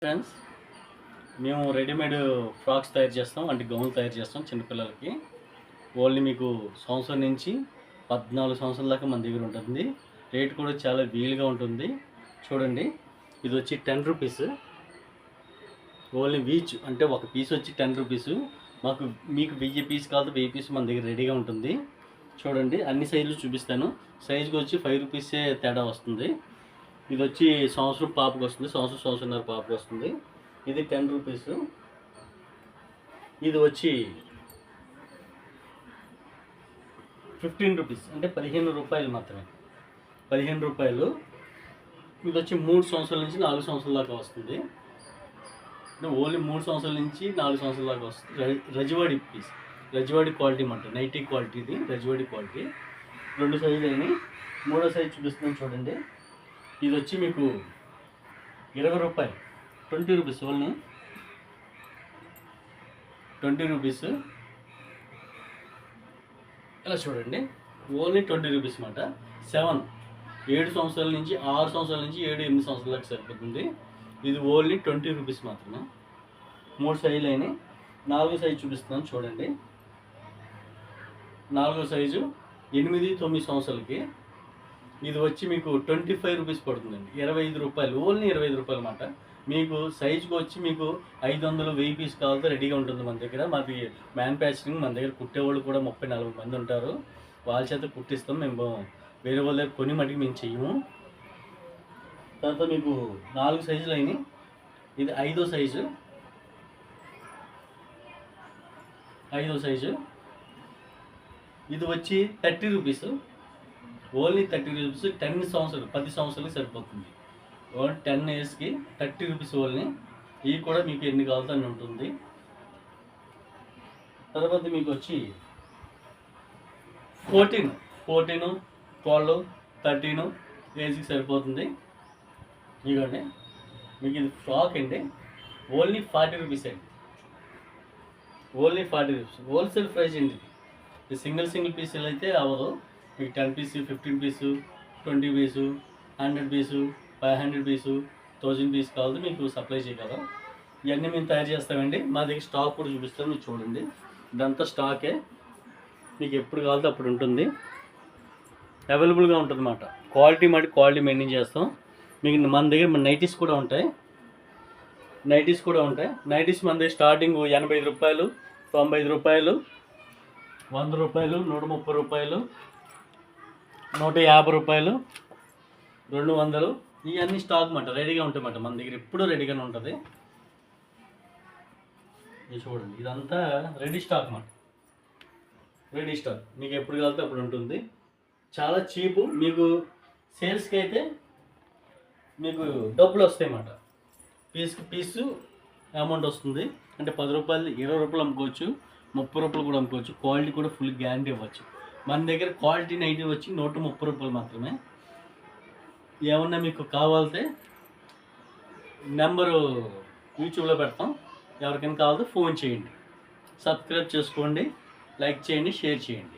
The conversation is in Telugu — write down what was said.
ఫ్రెండ్స్, మేము రెడీమేడ్ ఫ్రాక్స్ తయారు చేస్తాం, అంటే గౌన్లు తయారు చేస్తాం చిన్నపిల్లలకి. ఓన్లీ మీకు సంవత్సరం నుంచి 14 సంవత్సరాల దాకా మన దగ్గర ఉంటుంది. రేట్ కూడా చాలా వీలుగా ఉంటుంది. చూడండి, ఇది వచ్చి 10 రూపీస్. ఓన్లీ వీచ్ అంటే ఒక పీస్ వచ్చి 10 రూపీస్. మీకు 1000 పీస్ కాదు, 1000 పీస్ మన దగ్గర రెడీగా ఉంటుంది. చూడండి, అన్ని సైజులు చూపిస్తాను. సైజుకి వచ్చి 5 రూపీసే తేడా వస్తుంది. ఇది వచ్చి సంవత్సరం పాపకు వస్తుంది, సంవత్సరంన్నర పాపకు వస్తుంది. ఇది 10 రూపీస్. ఇది వచ్చి 15 రూపీస్, అంటే 15 రూపాయలు మాత్రమే. 15 రూపాయలు. ఇది వచ్చి 3 సంవత్సరాల నుంచి 4 సంవత్సరాల దాకా వస్తుంది. ఓన్లీ 3 సంవత్సరాల నుంచి 4 సంవత్సరాల దాకా వస్తుంది. రజవాడి పీస్, రజవాడి క్వాలిటీ అన్నమాట. నైటీ క్వాలిటీ, ఇది రజవాడి క్వాలిటీ. 2 సైజులు అయినాయి. 3వ సైజు చూపిస్తున్నాను చూడండి. ఇది వచ్చి మీకు 20 రూపాయలు, 20 రూపీస్. Only 20 rupees. ఇలా చూడండి, ఓన్లీ 20 రూపీస్ అన్నమాట. 7 సంవత్సరాల నుంచి 6 సంవత్సరాల నుంచి 7-8 సంవత్సరాలకు సరిపోతుంది. ఇది ఓన్లీ 20 రూపీస్ మాత్రమే. 3 సైజులు అయినాయి. 4వ సైజు చూపిస్తున్నాను చూడండి. 4వ సైజు 8-9 సంవత్సరాలకి. ఇది వచ్చి మీకు 25 రూపీస్ పడుతుందండి. 25 రూపాయలు, ఓన్లీ 25 రూపాయలు అన్నమాట. మీకు సైజుకి వచ్చి మీకు 500-1000 పీస్ కావాలంటే రెడీగా ఉంటుంది మన దగ్గర. మాది మ్యానుఫ్యాక్చరింగ్, మన దగ్గర కుట్టేవాళ్ళు కూడా 30-40 మంది ఉంటారు. వాళ్ళ చేత కుట్టిస్తాం. మేము వేరే వాళ్ళ దగ్గర కొని మటుకు మేము చెయ్యము. తర్వాత మీకు 4 సైజులు అయినాయి. ఇది 5వ సైజు. 5వ సైజు. ఇది వచ్చి 30 రూపీస్. Only 30 rupees. 10 సంవత్సరాలు, 10 సంవత్సరాలకి సరిపోతుంది. ఓన్లీ 10 ఇయర్స్కి 30 రూపీస్ ఓన్లీ. ఇవి కూడా మీకు ఎన్ని కావాలో అని ఉంటుంది. తర్వాత మీకు వచ్చి 14, 12, 13 ఏజ్కి సరిపోతుంది. ఇదిగోండి, మీకు ఇది ఫ్రాక్ అండి. ఓన్లీ 40 రూపీస్ అండి. Only 40 rupees. హోల్సేల్ ప్రైస్ అండి. ఇది సింగిల్ పీసులు అయితే అవ్వదు. మీకు 10 పీసు, 15 పీసు, 20 పీసు, 100 పీసు, 500 పీసు, 1000 పీస్ కావాలి మీకు సప్లై చేయగలం. ఇవన్నీ మేము తయారు చేస్తామండి. మా దగ్గర స్టాక్ కూడా చూపిస్తాను, మీరు చూడండి. ఇదంతా స్టాకే, మీకు ఎప్పుడు కావాలంటే అప్పుడు ఉంటుంది. అవైలబుల్గా ఉంటుంది అన్నమాట. క్వాలిటీ మెయింటైన్ చేస్తాం. మీకు మన దగ్గర నైటీస్ కూడా ఉంటాయి. నైటీస్ మన దగ్గర స్టార్టింగ్ 85 రూపాయలు, 95 రూపాయలు, 100 రూపాయలు, 130 రూపాయలు, 150 రూపాయలు, 200. ఇవన్నీ స్టాక్ అన్నమాట. రెడీగా ఉంటాయన్నమాట. మన దగ్గర ఎప్పుడూ రెడీగానే ఉంటుంది. ఇది చూడండి, ఇదంతా రెడీ స్టాక్ అన్నమాట. రెడీ స్టాక్ మీకు ఎప్పుడు కావాలంటే అప్పుడు ఉంటుంది. చాలా చీపు. మీకు సేల్స్కి అయితే మీకు డబ్బులు వస్తాయి అన్నమాట. పీసు అమౌంట్ వస్తుంది. అంటే 10 రూపాయలు, 20 రూపాయలు అమ్ముకోవచ్చు, 30 రూపాయలు కూడా అమ్ముకోవచ్చు. క్వాలిటీ కూడా ఫుల్ గ్యారంటీ ఇవ్వచ్చు. మన దగ్గర క్వాలిటీ నైటీ వచ్చి 130 రూపాయలు మాత్రమే. ఏమన్నా మీకు కావాలంటే నెంబరు యూట్యూబ్లో పెడతాం. ఎవరికైనా కావాలంటే ఫోన్ చేయండి. సబ్స్క్రైబ్ చేసుకోండి, లైక్ చేయండి, షేర్ చేయండి.